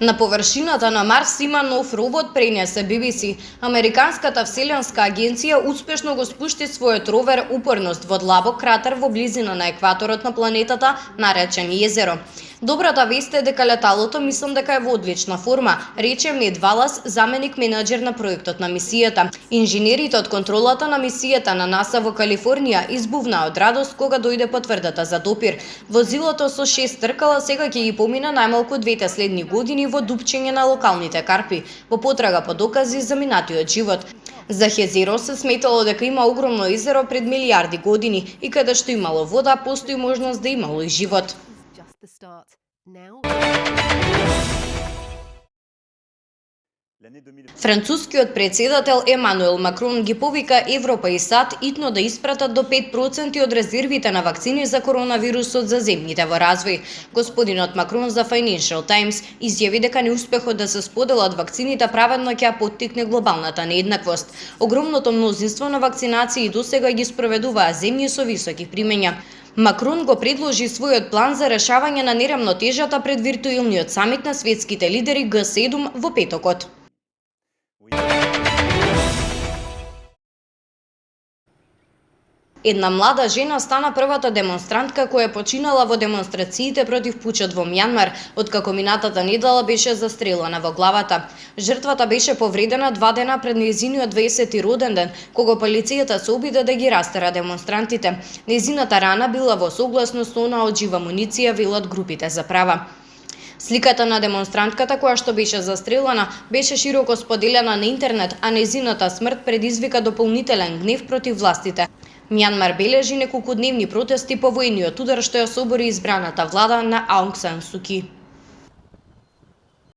На површината на Марс има нов робот, пренесе BBC. Американската вселенска агенција успешно го спушти својот ровер Упорност во длабок кратер во близина на екваторот на планетата, наречен Језеро. Добрата вест е дека леталото мислам дека е во одлична форма, рече Нед Валас, заменик менаџер на проектот на мисијата. Инженерите од контролата на мисијата на НАСА во Калифорнија избувнаа од радост кога дојде потврдата за допир. Возилото со 6 тркала сега ќе ги помина најмалку двете следни години во дупчење на локалните карпи, во потрага по докази за минатиот живот. За Језеро се сметало дека има огромно езеро пред милијарди години и каде што имало вода, постои можност да имало и живот. Францускиот председател Емануел Макрон ги повика Европа и САД итно да испратат до 5% од резервите на вакцини за коронавирусот за земјите во развој. Господинот Макрон за Financial Times изјави дека неуспехот да се споделат вакцините праведно ќе поттикне глобалната нееднаквост. Огромното мнозинство на вакцинации досега ги спроведуваа земји со високи примења. Макрон го предложи својот план за решавање на неравнотежата пред виртуелниот самит на светските лидери Г7 во петокот. Една млада жена стана првата демонстрантка која починала во демонстрациите против пучот во Мјанмар, откако минатата недела беше застрелана во главата. Жртвата беше повредена 2 дена пред нејзиниот 20-ти роден ден, кога полицијата се обиде да ги растера демонстрантите. Нејзината рана била во согласност со она од жива муниција, велат групите за права. Сликата на демонстрантката која што беше застрелана беше широко споделена на интернет, а нејзината смрт предизвика дополнителен гнев против властите. Мјанмар бележи неколкудневни протести по војниот удар што ја собори избраната влада на Аунг Сан Су Ки.